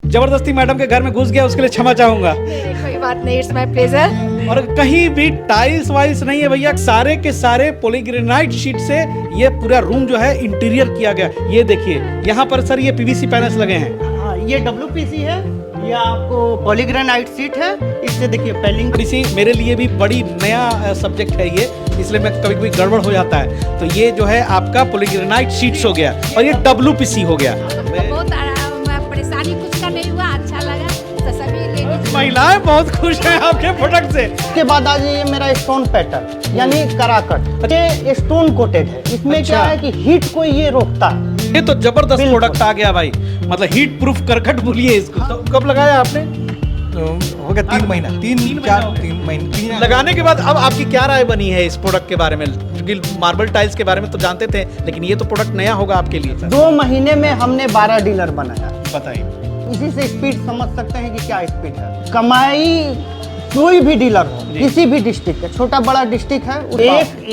जबरदस्ती मैडम के घर में घुस गया, उसके लिए क्षमा चाहूंगा। कोई बात नहीं, इट्स माय प्लेजर। और कहीं भी टाइल्स वाइल्स नहीं है भैया, सारे के सारे पॉलीग्रेनाइट शीट से ये पूरा रूम जो है इंटीरियर किया गया। ये देखिए यहाँ पर सर ये पीवीसी पैनल्स लगे हैं। हाँ, ये WPC है, ये आपको पॉलीग्रेनाइट सीट है। इससे देखिए पेलिंग थोड़ी सी मेरे लिए भी बड़ी नया सब्जेक्ट है ये, इसलिए मैं कभी कभी गड़बड़ हो जाता है। तो ये जो है आपका पॉलीग्रेनाइट शीट्स हो गया और ये WPC हो गया। बहुत आराम, परेशानी कुछ का नहीं हुआ, अच्छा लगा। तो सभी लेडीज महिलाएं बहुत खुश हैं आपके प्रोडक्ट से। उसके बाद आ जाइए मेरा स्टोन पैटर्न यानी कराकट। ये स्टोन कोटेड है। इसमें अच्छा। क्या है कि हीट को ये रोकता है। ये तो जबरदस्त बिल्कुल। प्रोडक्ट आ गया भाई, मतलब हीट प्रूफ करकट बोलिए इसको। तो कब लगाया आपने? तो हो गया 3 महीना, 3 महीने लगाने के बाद अब आपकी क्या राय बनी है इस प्रोडक्ट के बारे में? क्योंकि मार्बल टाइल्स के बारे में तो जानते थे, लेकिन ये तो प्रोडक्ट नया होगा आपके लिए। 2 महीने में हमने 12 डीलर बनाया। बताइए। इसी से स्पीड समझ सकते हैं कि क्या स्पीड है। कमाई कोई भी डीलर हो, किसी भी डिस्ट्रिक्ट का, छोटा बड़ा डिस्ट्रिक्ट है,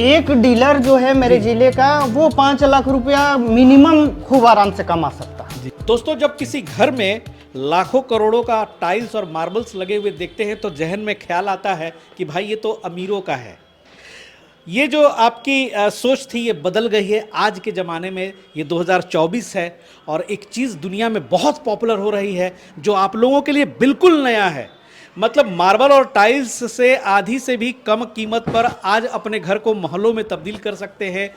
एक डीलर जो है मेरे जिले का, वो 5 लाख रुपया मिनिमम खूब आराम से कमा सकता है। दोस्तों, जब किसी घर में लाखों करोड़ों का टाइल्स और मार्बल्स लगे हुए देखते हैं तो जहन में ख्याल आता है कि भाई ये तो अमीरों का है। ये जो आपकी सोच थी ये बदल गई है आज के ज़माने में। ये 2024 है और एक चीज़ दुनिया में बहुत पॉपुलर हो रही है जो आप लोगों के लिए बिल्कुल नया है। मतलब मार्बल और टाइल्स से आधी से भी कम कीमत पर आज अपने घर को महलों में तब्दील कर सकते हैं।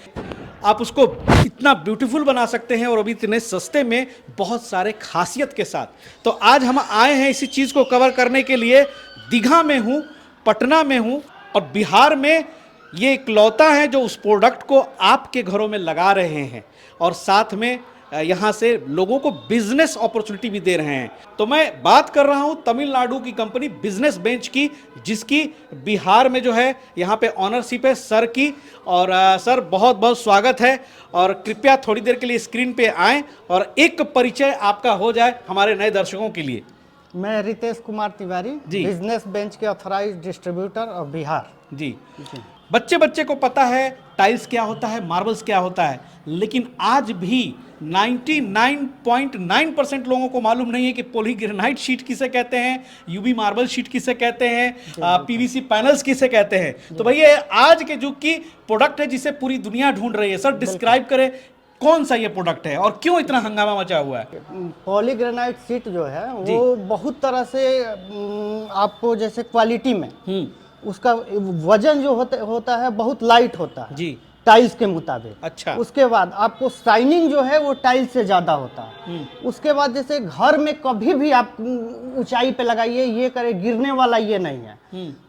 आप उसको इतना ब्यूटीफुल बना सकते हैं और अभी इतने सस्ते में बहुत सारे खासियत के साथ। तो आज हम आए हैं इसी चीज़ को कवर करने के लिए। दीघा में हूँ, पटना में हूँ और बिहार में ये इकलौता है जो उस प्रोडक्ट को आपके घरों में लगा रहे हैं और साथ में यहाँ से लोगों को बिजनेस अपॉर्चुनिटी भी दे रहे हैं। तो मैं बात कर रहा हूँ तमिलनाडु की कंपनी बिजनेस बेंच की, जिसकी बिहार में जो है यहाँ पे ऑनरशिप है सर की। और सर बहुत बहुत स्वागत है और कृपया थोड़ी देर के लिए स्क्रीन पे आएँ और एक परिचय आपका हो जाए हमारे नए दर्शकों के लिए। मैं रितेश कुमार तिवारी, जी। बिजनेस बेंच के ऑथराइज्ड डिस्ट्रीब्यूटर ऑफ बिहार। जी। बच्चे को पता है टाइल्स क्या होता है, मार्बल्स क्या होता है, लेकिन आज भी 99.9% लोगों को मालूम नहीं है कि पॉलीग्रेनाइट शीट किसे कहते हैं, यूवी मार्बल शीट किसे कहते हैं, पीवीसी पैनल्स किसे कहते हैं। तो भैया आज के युग की प्रोडक्ट है जिसे पूरी दुनिया ढूंढ रही है। सर डिस्क्राइब करें कौन सा ये प्रोडक्ट है और क्यों इतना हंगामा मचा हुआ है? पॉलीग्रेनाइट सीट जो है वो बहुत तरह से आपको जैसे क्वालिटी में उसका वजन जो होता है बहुत लाइट होता है जी, टाइल्स के मुताबिक। अच्छा। उसके बाद आपको शाइनिंग जो है वो टाइल्स से ज्यादा होता है। उसके बाद जैसे घर में कभी भी आप ऊंचाई पे लगाइए, ये करे गिरने वाला ये नहीं है।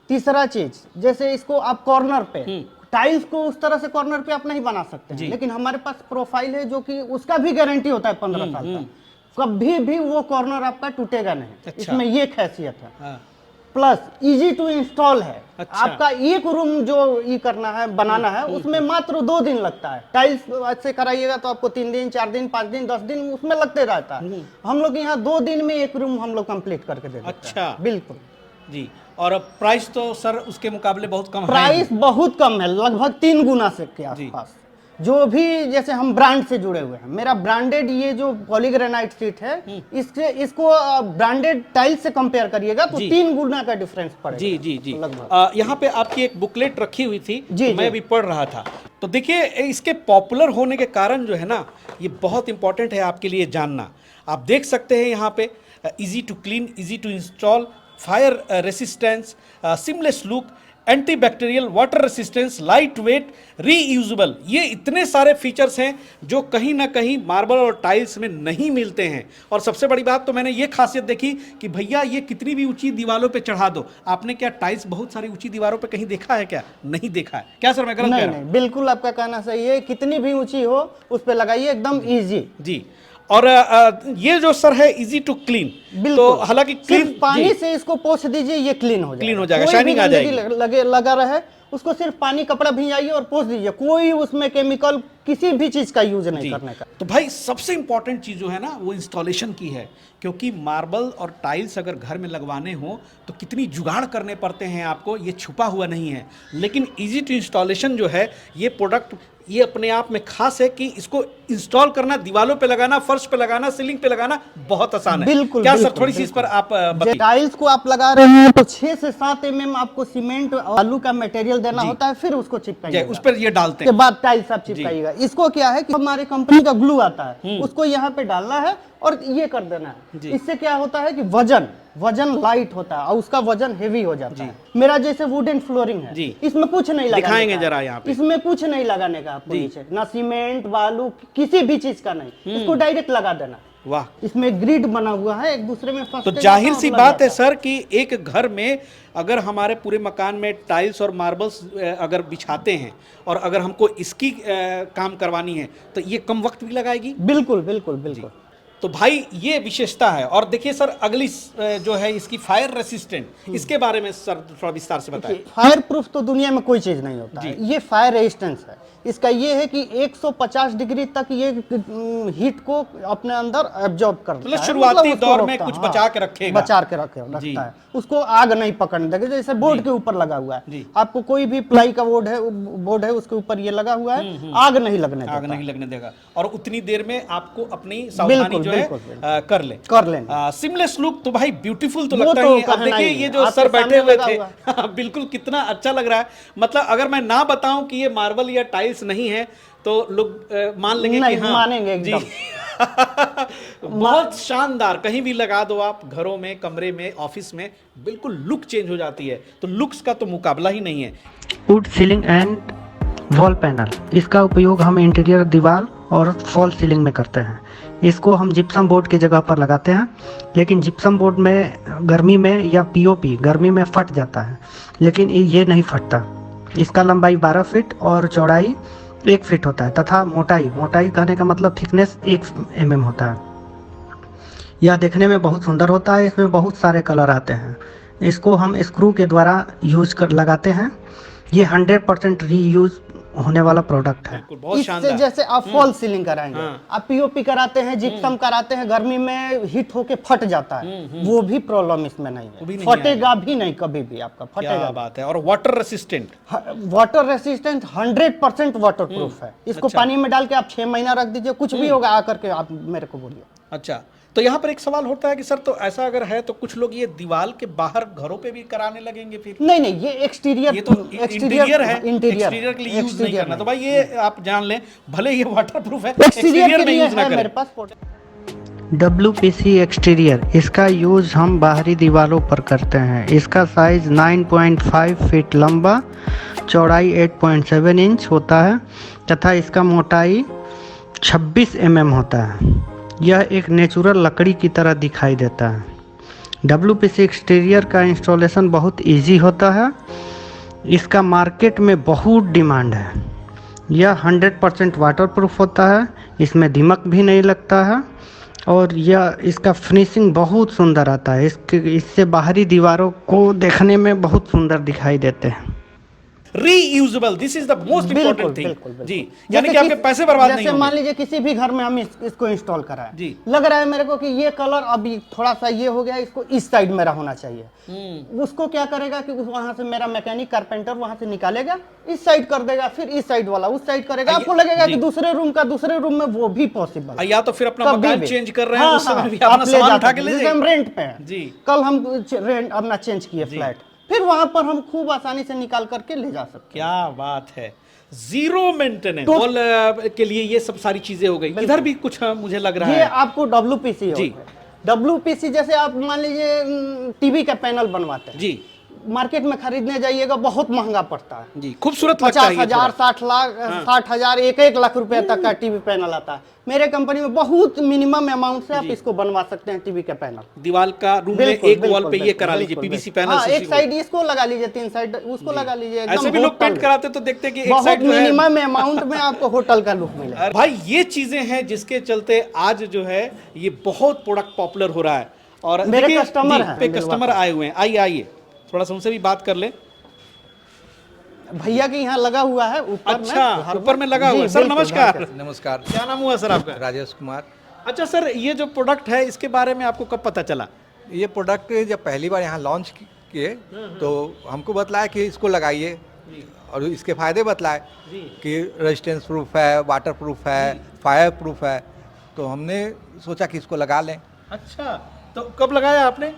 तीसरा चीज, जैसे इसको आप कॉर्नर पे टाइल्स को उस तरह से कॉर्नर पे आप नहीं बना सकते हैं, लेकिन हमारे पास प्रोफाइल है जो कि उसका भी गारंटी होता है 15 साल तक। कभी भी वो कॉर्नर आपका टूटेगा नहीं। अच्छा। इसमें ये खासियत है। हाँ। प्लस इजी टू इंस्टॉल है। अच्छा। आपका एक रूम जो ये करना है, बनाना है, उसमें मात्र 2 दिन लगता है। टाइल्स से कराइएगा तो आपको 3 दिन, 4 दिन, 5 दिन, 10 दिन उसमें लगते रहता है। हम लोग यहाँ 2 दिन में एक रूम हम लोग कंप्लीट करके दे देते हैं। अच्छा। बिल्कुल जी। और प्राइस तो सर उसके मुकाबले बहुत कम है। प्राइस बहुत कम है, लगभग 3 गुना से के आसपास। जो भी जैसे हम ब्रांड से जुड़े हुए हैं, मेरा ब्रांडेड ये जो पॉलीग्रेनाइट सीट है, इसको ब्रांडेड टाइल्स से कंपेयर करिएगा तो 3 गुना का डिफरेंस पड़ेगा। जी जी जी। लगभग। यहाँ पे आपकी एक बुकलेट रखी हुई थी, जी, तो मैं जी। भी पढ़ रहा था। तो देखिए इसके पॉपुलर होने के कारण जो है ना, ये बहुत इंपॉर्टेंट है आपके लिए जानना। आप देख सकते हैं यहाँ पे easy to clean, easy to install, fire resistance, seamless look, anti bacterial, water resistance, lightweight, reusable. ये इतने सारे फीचर्स हैं जो कहीं ना कहीं मार्बल और टाइल्स में नहीं मिलते हैं। और सबसे बड़ी बात तो मैंने ये खासियत देखी कि भैया ये कितनी भी ऊंची दीवारों पे चढ़ा दो। आपने क्या टाइल्स बहुत सारी ऊंची दीवारों पे कहीं देखा है क्या? नहीं देखा है क्या सर? मैं गलत कह नहीं रहा हूं? नहीं, बिल्कुल आपका कहना सही है। कितनी भी ऊंची हो उस पे लगाइए, एकदम इजी। जी। और ये जो सर है इजी टू क्लीन, तो हालांकि सिर्फ क्लीन पानी से इसको पोंछ दीजिए, ये क्लीन हो जाएगा। क्लीन हो जाएगा, कोई शाइनिंग भी आ गंदगी जाएगी। लगा रहे उसको सिर्फ पानी कपड़ा भिजाइए और पोंछ दीजिए, कोई उसमें केमिकल किसी भी चीज का यूज नहीं करने का। तो भाई सबसे इंपॉर्टेंट चीज जो है ना वो इंस्टॉलेशन की है, क्योंकि मार्बल और टाइल्स अगर घर में लगवाने हो तो कितनी जुगाड़ करने पड़ते हैं आपको, ये छुपा हुआ नहीं है। लेकिन इजी टू इंस्टॉलेशन जो है ये प्रोडक्ट, ये अपने आप में खास है कि इसको इंस्टॉल करना, दीवालों पे लगाना, फर्श पे लगाना, सीलिंग पे लगाना बहुत आसान है। बिल्कुल, क्या सर बिल्कुल, थोड़ी सी इस पर आप बताइए। टाइल्स को आप लगा रहे हैं तो 6 से 7 mm आपको सीमेंट आलू का मटेरियल देना होता है, फिर उसको चिपकाइएगा, उस पर ये डालते के हैं। बाद टाइल्स आप चिपकाइएगा। इसको क्या है कि हमारे कंपनी का ग्लू आता है, उसको यहाँ पे डालना है और ये कर देना है। इससे क्या होता है कि वजन लाइट होता है और उसका वजन हेवी हो जाता है। मेरा जैसे वुडन फ्लोरिंग है, इसमें कुछ नहीं लगाने दिखाएंगे का, जरा यहाँ पे। इसमें कुछ नहीं लगाने का आपको, नीचे ना सीमेंट बालू किसी भी चीज का नहीं, इसको डायरेक्ट लगा देना। वाह, इसमें ग्रिड बना हुआ है, एक दूसरे में तो जाहिर सी बात है सर कि एक घर में अगर हमारे पूरे मकान में टाइल्स और मार्बल्स अगर बिछाते हैं और अगर हमको इसकी काम करवानी है तो ये कम वक्त भी लगाएगी। बिल्कुल बिल्कुल बिल्कुल। तो भाई ये विशेषता है। और देखिए सर अगली जो है इसकी फायर रेसिस्टेंट, इसके बारे में सर थोड़ा विस्तार से बताएं। फायर प्रूफ तो दुनिया में कोई चीज नहीं होता है, ये फायर रेजिस्टेंस है। इसका ये है कि 150 डिग्री तक ये हीट को अपने अंदर एब्जॉर्ब करता है, मतलब शुरुआती उसको दौर में रोकता है, कुछ बचा के रखेगा, बचा के रखता है, उसको आग नहीं पकड़ने देगा। जैसे बोर्ड के ऊपर लगा हुआ है, आपको कोई भी प्लाई का बोर्ड है उसके ऊपर ये लगा हुआ है, आग नहीं लगने देगा और उतनी देर में आपको अपनी सावधानी जो है कर ले। सिमलेस लुक तो भाई ब्यूटीफुल तो लगता ही है। अब देखिए ये जो सर बैठे हुए थे बिल्कुल कितना अच्छा लग रहा है। मतलब अगर मैं ना बताऊं कि ये मार्बल या टाइल्स नहीं है तो लोग मान लेंगे कि हाँ मानेंगे एकदम। बहुत शानदार, कहीं भी लगा दो आप, घरों में, कमरे में, ऑफिस में, बिल्कुल लुक चेंज हो जाती है। तो लुक्स का तो मुकाबला ही नहीं है। Would ceiling and wall panel, इसका उपयोग हम इंटीरियर दीवार और फॉल सीलिंग में करते हैं। इसको हम जिप्सम बोर्ड की जगह पर लगाते हैं, लेकिन जिप्सम बोर्ड में गर्मी में या पीओपी गर्मी में फट जाता है, लेकिन ये नहीं फटता। इसका लंबाई 12 फीट और चौड़ाई 1 फीट होता है तथा मोटाई कहने का मतलब थिकनेस 1 mm होता है। यह देखने में बहुत सुंदर होता है। इसमें बहुत सारे कलर आते हैं। इसको हम स्क्रू के द्वारा लगाते हैं। ये 100% रीयूज होने वाला प्रोडक्ट है। इससे जैसे आप फॉल सीलिंग कराएंगे, आप पीओपी कराते हैं, जिप्सम कराते हैं, गर्मी में हीट होके फट जाता है, वो भी प्रॉब्लम इसमें नहीं है, फटेगा भी नहीं कभी भी, आपका फटेगा। क्या बात है। और वाटर रेसिस्टेंट 100% वाटर प्रूफ है। इसको पानी में डाल के आप 6 महीना रख दीजिए, कुछ भी होगा आकर के आप मेरे को बोलिए। अच्छा, तो यहाँ पर एक सवाल होता है कि सर तो ऐसा अगर है तो कुछ लोग ये दीवार के बाहर घरों पे भी कराने लगेंगे फिर? नहीं, ये एक्सटीरियर, ये तो इंटीरियर है, एक्सटीरियर के लिए यूज नहीं करना। तो भाई ये आप जान लें, भले ये वाटरप्रूफ है, एक्सटीरियर में यूज ना करें। मेरे पास WPC एक्सटीरियर, इसका यूज हम बाहरी दीवारों पर करते हैं। इसका साइज 9.5 फीट लंबा, चौड़ाई 8.7 इंच होता है तथा इसका मोटाई 26 mm होता है। यह एक नेचुरल लकड़ी की तरह दिखाई देता है। WPC एक्सटीरियर का इंस्टॉलेशन बहुत इजी होता है। इसका मार्केट में बहुत डिमांड है। यह 100% वाटरप्रूफ होता है, इसमें दीमक भी नहीं लगता है और यह इसका फिनिशिंग बहुत सुंदर आता है। इससे बाहरी दीवारों को देखने में बहुत सुंदर दिखाई देते हैं। Reusable, this is the most important thing जी, यानी कि आपके पैसे बर्बाद नहीं होंगे। जैसे मान लीजिए किसी भी घर में हम इसको इंस्टॉल कराएं जी, लग रहा है मेरे को कि ये कलर अभी थोड़ा सा ये हो गया, इसको इस साइड मेरा होना चाहिए। उसको क्या करेगा कि वहां से मेरा मैकेनिक कारपेंटर वहां से निकालेगा, इस साइड कर देगा, फिर इस साइड वाला उस साइड करेगा। आपको लगेगा कि दूसरे रूम में वो भी पॉसिबल, या तो फिर अपना मकान चेंज कर रहे हैं, उस समय भी अपना सामान उठा के ले जाइए। हम रेंट पे हैं जी, कल हम रेंट अपना चेंज किए फ्लैट, फिर वहां पर हम खूब आसानी से निकाल करके ले जा सकते हैं। क्या बात है, जीरो मेंटेनेंस वॉल के लिए ये सब सारी चीजें हो गई। इधर भी कुछ मुझे लग रहा है ये आपको WPC जी, WPC जैसे आप मान लीजिए टीवी का पैनल बनवाते हैं जी, मार्केट में खरीदने जाइएगा बहुत महंगा पड़ता है जी, खूबसूरत लगता है। 50,000 60,000 1 लाख रुपए तक का टीवी पैनल आता है। मेरे कंपनी में बहुत मिनिमम अमाउंट से आप इसको बनवा सकते हैं। टीवी का पैनल दीवार का रूम में एक वॉल पे ये करा लीजिए, PVC पैनल से एक साइड इसको लगा लीजिए, 3 साइड उसको लगा लीजिए। ऐसे भी लोग पेंट कराते तो देखते हैं कि एक साइड मिनिमम अमाउंट में आपको होटल का लुक मिलेगा। भाई ये चीजें हैं जिसके चलते आज जो है ये बहुत प्रोडक्ट पॉपुलर हो रहा है। और मेरे कस्टमर हैं, कस्टमर आए हुए हैं, आइए थोड़ा सा उनसे भी बात कर ले। भैया के यहाँ लगा हुआ है ऊपर में, अच्छा, घर ऊपर में लगा जी, हुआ है। सर बिल्कुल, नमस्कार, घर के। नमस्कार। क्या नाम हुआ सर आपका? राजेश कुमार। अच्छा सर, ये जो प्रोडक्ट है इसके बारे में आपको कब पता चला? ये प्रोडक्ट जब पहली बार यहाँ लॉन्च किए तो हमको बतलाया कि इसको लगाइए और इसके फायदे बतलाए कि रेजिस्टेंस प्रूफ है, वाटर प्रूफ है, फायर प्रूफ है। तो हमने सोचा कि इसको लगा लें। अच्छा, तो कब लगाया आपने?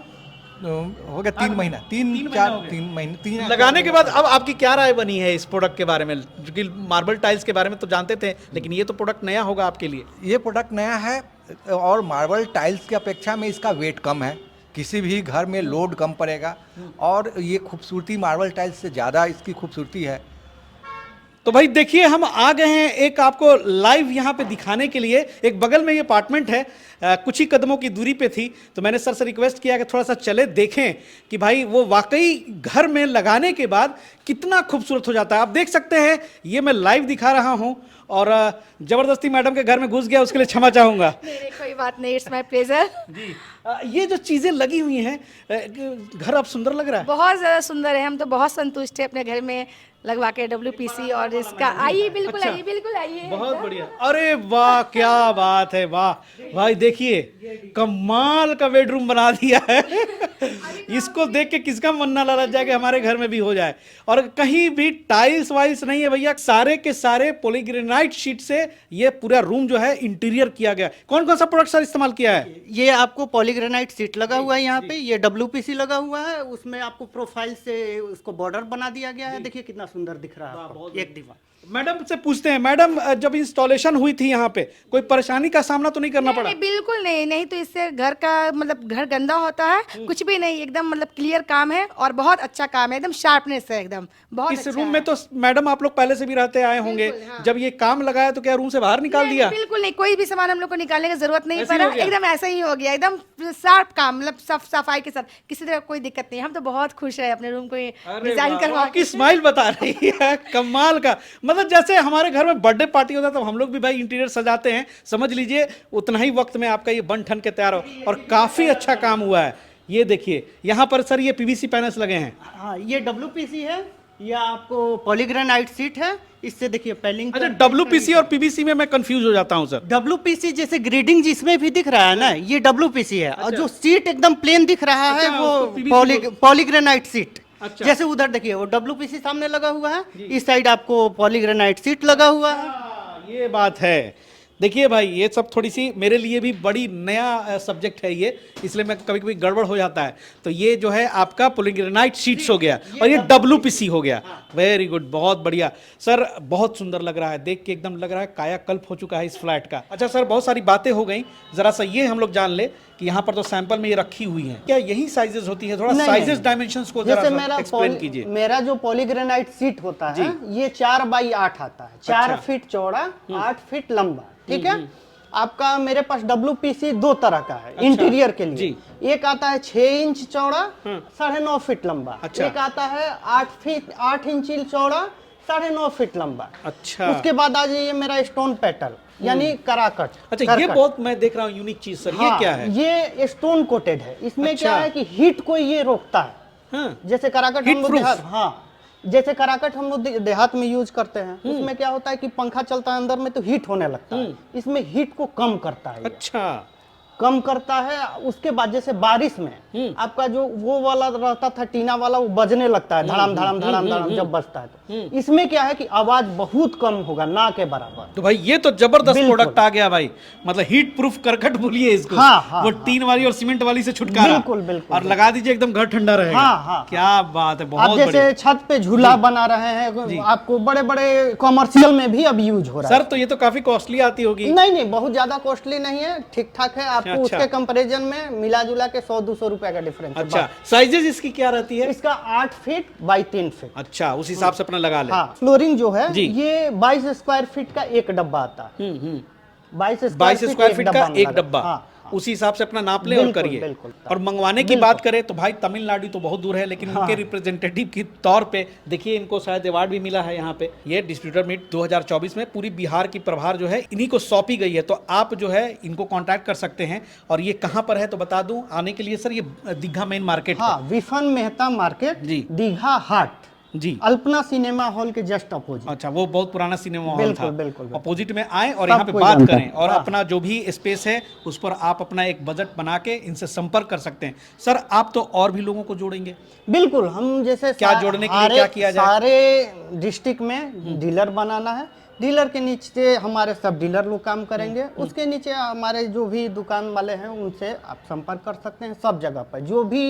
तो हो गया 3 महीना, तीन महीना हो गए। 3 महीने 3 लगाने के बाद अब आपकी क्या राय बनी है इस प्रोडक्ट के बारे में? क्योंकि मार्बल टाइल्स के बारे में तो जानते थे, लेकिन ये तो प्रोडक्ट नया होगा आपके लिए। ये प्रोडक्ट नया है और मार्बल टाइल्स की अपेक्षा में इसका वेट कम है, किसी भी घर में लोड कम पड़ेगा और ये खूबसूरती मार्बल टाइल्स से ज़्यादा इसकी खूबसूरती है। तो भाई देखिए, हम आ गए हैं एक आपको लाइव यहाँ पे दिखाने के लिए। एक बगल में ये अपार्टमेंट है, कुछ ही कदमों की दूरी पे थी, तो मैंने सर से रिक्वेस्ट किया कि थोड़ा सा चले देखें कि भाई वो वाकई घर में लगाने के बाद कितना खूबसूरत हो जाता है। आप देख सकते हैं, ये मैं लाइव दिखा रहा हूँ और जबरदस्ती मैडम के घर में घुस गया, उसके लिए क्षमा चाहूँगा। नहीं, कोई बात नहीं, इट्स माय प्लेजर। जी, ये जो चीज़ें लगी हुई हैं, घर अब सुंदर लग रहा है। बहुत ज़्यादा सुंदर है, हम तो बहुत संतुष्ट है अपने घर में लगवा के WPC और इसका। आइए, बिल्कुल अच्छा। आइए, बिल्कुल आइए। बहुत बढ़िया। अरे वाह, क्या बात है, वाह भाई, देखिए कमाल का बेडरूम बना दिया है। इसको देख के किसका मन ना ललच जाए कि हमारे घर में भी हो जाए। और कहीं भी टाइल्स वाइल्स नहीं है भैया, सारे के सारे पॉलीग्रेनाइट शीट से ये पूरा रूम जो है इंटीरियर किया गया। कौन कौन सा प्रोडक्ट सर इस्तेमाल किया है? ये आपको पॉलीग्रेनाइट सीट लगा हुआ है यहाँ पे, ये WPC लगा हुआ है, उसमें आपको प्रोफाइल से उसको बॉर्डर बना दिया गया है। देखिए कितना सुंदर दिख रहा है आपको, एक दीवार। मैडम से पूछते हैं, मैडम जब इंस्टॉलेशन हुई थी यहाँ पे कोई परेशानी का सामना तो नहीं करना पड़ा? नहीं, बिल्कुल नहीं, नहीं तो इससे घर का मतलब घर गंदा होता है, कुछ भी नहीं, एकदम मतलब क्लियर काम है और बहुत अच्छा काम है, एकदम शार्पनेस है, एकदम बहुत इस अच्छा रूम है। में तो मैडम आप लोग पहले से भी रहते आए होंगे, हाँ। जब ये काम लगाया तो क्या रूम से बाहर निकाल नहीं, दिया? बिल्कुल नहीं, कोई भी सामान हम लोग को निकालने की जरूरत नहीं ऐसे ही पड़ा, हो गया? एकदम ऐसा ही हो गया, एकदम शार्प काम, मतलब सफाई के साथ, किसी तरह कोई दिक्कत नहीं। हम तो बहुत खुश है अपने रूम को डिजाइन करवा आपकी स्माइल बता रही है कमाल का। मतलब जैसे हमारे घर में बर्थडे पार्टी होता है तो हम लोग भी भाई इंटीरियर सजाते हैं, समझ लीजिए उतना ही वक्त में आपका ये बन ठन के तैयार हो, और काफी अच्छा काम हुआ है। ये देखिए यहाँ पर सर ये PVC पैनल्स लगे हैं। हाँ, ये WPC है, ये आपको पॉलीग्रेनाइट सीट है, इससे देखिए पेलिंग। अच्छा, WPC और PVC में मैं कंफ्यूज हो जाता हूँ सर। WPC जैसे ग्रेडिंग जिसमें भी दिख रहा है ना, ये WPC है, और जो सीट एकदम प्लेन दिख रहा है अच्छा, वो उसको PVC पॉलीग्रेनाइट सीट। अच्छा। जैसे उधर देखिए वो WPC सामने लगा हुआ है, इस साइड आपको पॉलीग्रेनाइट सीट लगा हुआ है। ये बात है। देखिए भाई, ये सब थोड़ी सी मेरे लिए भी बड़ी नया सब्जेक्ट है ये, इसलिए मैं कभी कभी गड़बड़ हो जाता है। तो ये जो है आपका पॉलीग्रेनाइट शीट्स हो गया और ये WPC हो गया। वेरी गुड, बहुत बढ़िया सर, बहुत सुंदर लग रहा है, देख के एकदम लग रहा है कायाकल्प हो चुका है इस फ्लैट का। अच्छा सर, बहुत सारी बातें हो गई, जरा सा ये हम लोग जान ले कि यहाँ पर तो सैंपल में ये रखी हुई हैं, क्या यही साइजेस होती है? थोड़ा नहीं, साइजेस नहीं। डायमेंशंस को जैसे जरा एक्सप्लेन कीजिए। मेरा जो पॉलीग्रेनाइट सीट होता है ये 4x8 आता है, 4 फीट चौड़ा, 8 फीट लंबा, ठीक है। आपका मेरे पास WPC 2 तरह का है इंटीरियर के लिए। एक आता है 6 इंच चौड़ा, 9.5 फीट लंबा। अच्छा। एक आता है 8 इंच चौड़ा, 9.5 फीट लंबा। अच्छा। उसके बाद आ जाइए मेरा स्टोन पेटल, यानी कराकट। अच्छा, ये बहुत मैं देख रहा हूँ यूनिक चीज सर। ये क्या है? ये स्टोन कोटेड है, इसमें अच्छा। क्या है कि हीट को ये रोकता है। हाँ। जैसे कराकट Heat हम लोग proof? हाँ, जैसे कराकट हम लोग देहात में यूज करते हैं, उसमें क्या होता है कि पंखा चलता है अंदर में तो हीट होने लगता है, इसमें हीट को कम करता है ये। अच्छा, कम करता है। उसके बाद जैसे बारिश में आपका जो वो वाला रहता था टीना वाला, वो बजने लगता है धड़ाम धड़ाम धड़ाम धड़ाम जब बजता है तो इसमें क्या है कि आवाज बहुत कम होगा, ना के बराबर। तो भाई ये तो जबरदस्त बिल्कुल। प्रोडक्ट आ गया भाई, मतलब हीट प्रूफ करकट बोलिए इसको। हाँ, वो टीन वाली और सीमेंट वाली से छुटकारा। बिल्कुल, बिल्कुल, और लगा दीजिए एकदम घर ठंडा रहेगा। हाँ। क्या बात है, आप बहुत जैसे बढ़िया छत पे झूला बना रहे हैं, आपको बड़े बड़े कमर्शियल में भी अब यूज हो रहा है। सर। तो ये तो काफी कॉस्टली आती होगी। नहीं, बहुत ज्यादा कॉस्टली नहीं है, ठीक ठाक है। आपको अच्छा। उसके कंपैरिजन में मिला जुला के 100-200 रुपए का डिफरेंस है। अच्छा, साइजेस इसकी क्या रहती है? इसका 8 फीट बाई 3 फीट। अच्छा, उस हिसाब से अपना लगा ले। हाँ, फ्लोरिंग जो है जी। ये 22 स्क्वायर फीट का एक डब्बा आता है। 22 22 स्क्वायर फीट का एक मिला डब्बा। हाँ। उसी हिसाब से अपना नाप ले और बिल्कुल, करिए। बिल्कुल। और मंगवाने की बात करें तो भाई तमिलनाडु तो बहुत दूर है, लेकिन उनके रिप्रेजेंटेटिव के तौर पे देखिए इनको शायद अवार्ड भी मिला है यहाँ पे। ये डिस्ट्रीब्यूटर मीट 2024 में पूरी बिहार की प्रभार जो है इन्हीं को सौंपी गई है। तो आप जो है इनको कांटेक्ट कर सकते हैं। और ये कहाँ पर है तो बता दूं आने के लिए सर, ये दीघा मेन मार्केट हाँ, विफन मेहता मार्केट, जी। दीघा हाट। जी। अल्पना सिनेमा हॉल के जस्ट अपोजिट। अच्छा, वो बहुत पुराना सिनेमा हॉल बिल्कुल, था। बिल्कुल, बिल्कुल। अपोजिट में आए और सब यहाँ पे कोई बात जानता करें है। और हाँ। अपना जो भी स्पेस है उस पर आप अपना एक बजट बना के इनसे संपर्क कर सकते हैं। सर, आप तो और भी लोगों को जोड़ेंगे? बिल्कुल, हम जैसे क्या जोड़ने के लिए क्या किया जाए? सारे डिस्ट्रिक्ट में डीलर बनाना है। डीलर के नीचे हमारे सब डीलर लोग काम करेंगे। उसके नीचे हमारे जो भी दुकान वाले हैं उनसे आप संपर्क कर सकते हैं। सब जगह पर जो भी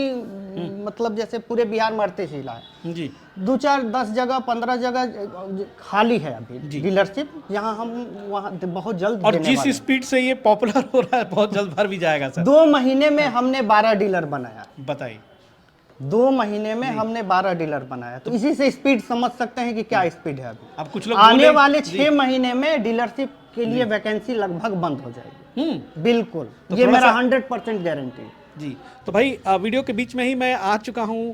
मतलब जैसे पूरे बिहार में 38 जिला है, जी। 2 4 10 जगह 15 जगह खाली है अभी डीलरशिप, यहाँ हम वहाँ बहुत जल्द और देने जिस वाले हैं। स्पीड से ये पॉपुलर हो रहा है बहुत जल्द भर भी जाएगा सर। 2 महीने में हमने 12 डीलर बनाया। बताइए। 2 महीने में हमने 12 डीलर बनाया, तो इसी से स्पीड समझ सकते हैं कि क्या स्पीड है अभी। अब कुछ लोग आने बोले- वाले जी। 6 महीने में डीलरशिप के लिए वैकेंसी लगभग बंद हो जाएगी। बिल्कुल, तो ये थोड़ा मेरा सा- 100% गारंटी है। जी। तो भाई वीडियो के बीच में ही मैं आ चुका हूँ,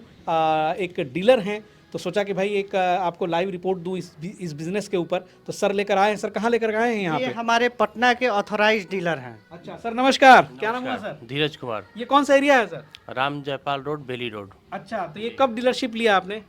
एक डीलर हैं, तो सोचा कि भाई एक आपको लाइव रिपोर्ट दूँ इस बिजनेस के ऊपर। तो सर लेकर आए हैं। सर कहाँ लेकर आए हैं यहाँ ये पे? हमारे पटना के ऑथराइज डीलर हैं। अच्छा सर, नमस्कार। क्या नाम हुआ सर? धीरज कुमार, ये कौन सा एरिया है सर? राम जयपाल रोड, बेली रोड। अच्छा, तो ये कब डीलरशिप लिया आपने?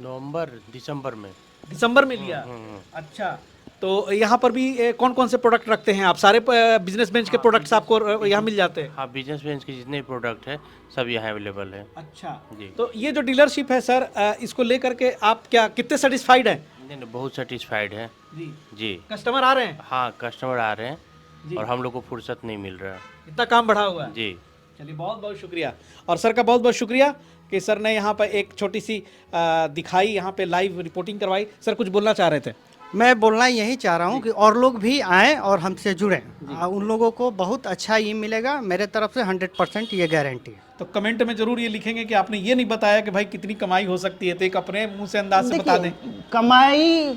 नवंबर दिसंबर में। दिसंबर में लिया। अच्छा, तो यहाँ पर भी कौन कौन से प्रोडक्ट रखते हैं आप? सारे बिजनेस बेंच के प्रोडक्ट्स आपको यहाँ मिल जाते हैं? हाँ, बिजनेस बेंच के जितने प्रोडक्ट है सब यहाँ अवेलेबल है। अच्छा जी। तो ये जो डीलरशिप है सर, इसको लेकर के आप क्या कितने सेटिस्फाइड हैं? नहीं, बहुत सेटिस्फाइड है जी। जी। कस्टमर आ रहे हैं? हाँ, कस्टमर आ रहे जी। हैं और हम लोग को फुर्सत नहीं मिल रहा है इतना काम बढ़ा हुआ है? जी। चलिए, बहुत बहुत शुक्रिया। और सर का बहुत बहुत शुक्रिया कि सर ने यहाँ पर एक छोटी सी दिखाई, यहाँ पे लाइव रिपोर्टिंग करवाई। सर कुछ बोलना चाह रहे थे? मैं बोलना यही चाह रहा हूँ कि और लोग भी आएँ और हमसे जुड़ें। उन लोगों को बहुत अच्छा ये मिलेगा, मेरे तरफ से 100% ये गारंटी है। तो कमेंट में जरूर ये लिखेंगे कि आपने ये नहीं बताया कि भाई कितनी कमाई हो सकती है, तो एक अपने मुंह से अंदाज से बता दें। देखिए, कमाई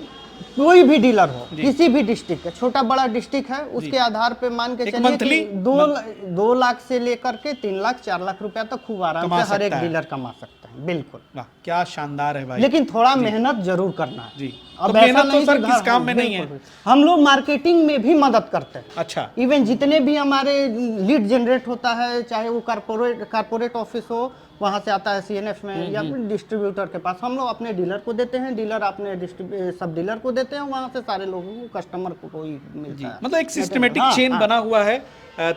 कोई भी डीलर हो, किसी भी डिस्ट्रिक्ट का, छोटा बड़ा डिस्ट्रिक्ट है, उसके आधार पे मान के एक चलिए monthly कि 2 लाख से लेकर के 3 लाख 4 लाख रुपया तक खूब आराम कमा से हर एक सकता है। डीलर कमा सकता है। बिल्कुल, वाह, क्या शानदार है भाई। लेकिन थोड़ा मेहनत जरूर करना है। जी। अब तो ऐसा मेहनत तो नहीं सर कि किस घर- काम में नहीं है। बिल्कुल। हम लोग मार्केटिंग में भी मदद करते हैं। अच्छा। इवन जितने भी हमारे लीड जनरेट होता है, चाहे वो कारपोरेट ऑफिस हो, वहाँ से आता है CNF में, या फिर डिस्ट्रीब्यूटर के पास, हम लोग अपने डीलर को देते हैं, डीलर अपने सब डीलर को देते हैं, वहाँ से सारे लोगों को, कस्टमर को ही मिलता है। मतलब एक सिस्टमेटिक हाँ, चेन हाँ। बना हुआ है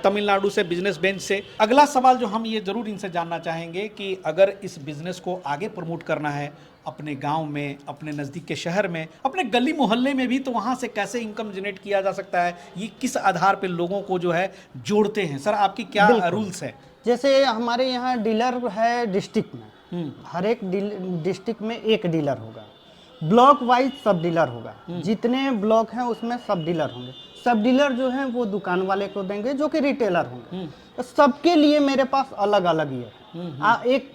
तमिलनाडु से, बिजनेस बेंच से। अगला सवाल जो हम ये जरूर इनसे जानना चाहेंगे कि अगर इस बिजनेस को आगे प्रमोट करना है अपने गांव में, अपने नज़दीक के शहर में, अपने गली मोहल्ले में भी, तो वहाँ से कैसे इनकम जनरेट किया जा सकता है? ये किस आधार पे लोगों को जो है जोड़ते हैं? सर आपकी क्या रूल्स है? जैसे हमारे यहाँ डीलर है डिस्ट्रिक्ट में, हर एक डिस्ट्रिक्ट में एक डीलर होगा, ब्लॉक वाइज सब डीलर होगा, जितने ब्लॉक हैं उसमें सब डीलर होंगे। सब डीलर जो हैं वो दुकान वाले को देंगे जो कि रिटेलर होंगे। तो सबके लिए मेरे पास अलग अलग ये है। एक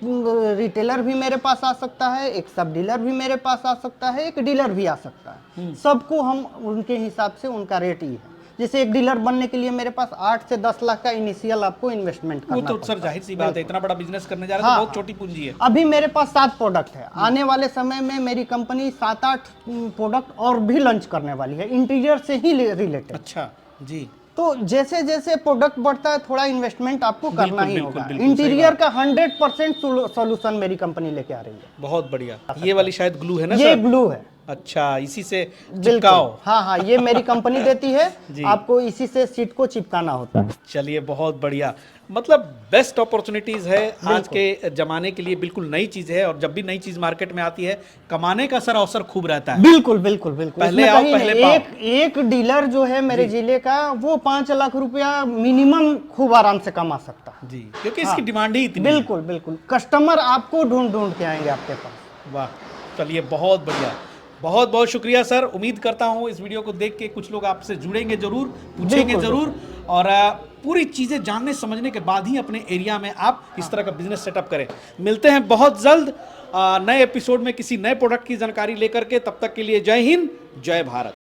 रिटेलर भी मेरे पास आ सकता है, एक सब डीलर भी मेरे पास आ सकता है, एक डीलर भी आ सकता है। सबको हम उनके हिसाब से उनका रेट ही है। जैसे एक डीलर बनने के लिए मेरे पास 8 से 10 लाख का इनिशियल आपको इन्वेस्टमेंट वो करना तो पड़ता सर जाहिर सी बात है, इतना बड़ा बिजनेस करने जा रहे हैं हाँ, तो बहुत छोटी पूंजी है। अभी मेरे पास 7 प्रोडक्ट है। आने वाले समय में मेरी कंपनी 7-8 प्रोडक्ट और भी लॉन्च करने वाली है, इंटीरियर से ही रिलेटेड। अच्छा जी। तो जैसे जैसे प्रोडक्ट बढ़ता है, थोड़ा इन्वेस्टमेंट आपको करना ही बिल्कुल, होगा। बिल्कुल, इंटीरियर का 100% सॉल्यूशन मेरी कंपनी लेके आ रही है। बहुत बढ़िया। ये वाली शायद ग्लू है ना ये सर? ग्लू है। अच्छा, इसी से बिल्कुल। चिपकाओ। हाँ हाँ, ये मेरी कंपनी देती है, जी। आपको इसी से सीट को चिपकाना होता है। चलिए, बहुत बढ़िया। मतलब बेस्ट अपॉर्चुनिटीज है आज के जमाने के लिए, बिल्कुल नई चीज है। और जब भी नई चीज मार्केट में आती है, कमाने का सर अवसर खूब रहता है। बिल्कुल बिल्कुल बिल्कुल। पहले इसमें आओ, कहीं पहले नहीं। पाओ। एक डीलर जो है मेरे जिले का, वो 5 लाख रुपया मिनिमम खूब आराम से कमा सकता है। जी, क्योंकि इसकी डिमांड ही इतनी है। बिल्कुल बिल्कुल, कस्टमर आपको ढूंढ ढूंढ के आएंगे आपके पास। वाह, चलिए, बहुत बढ़िया। बहुत बहुत शुक्रिया सर। उम्मीद करता हूँ इस वीडियो को देख के कुछ लोग आपसे जुड़ेंगे जरूर, पूछेंगे बिल्कुल, जरूर, और पूरी चीज़ें जानने समझने के बाद ही अपने एरिया में आप इस तरह का बिजनेस सेटअप करें। मिलते हैं बहुत जल्द नए एपिसोड में किसी नए प्रोडक्ट की जानकारी लेकर के। तब तक के लिए जय हिंद, जय भारत।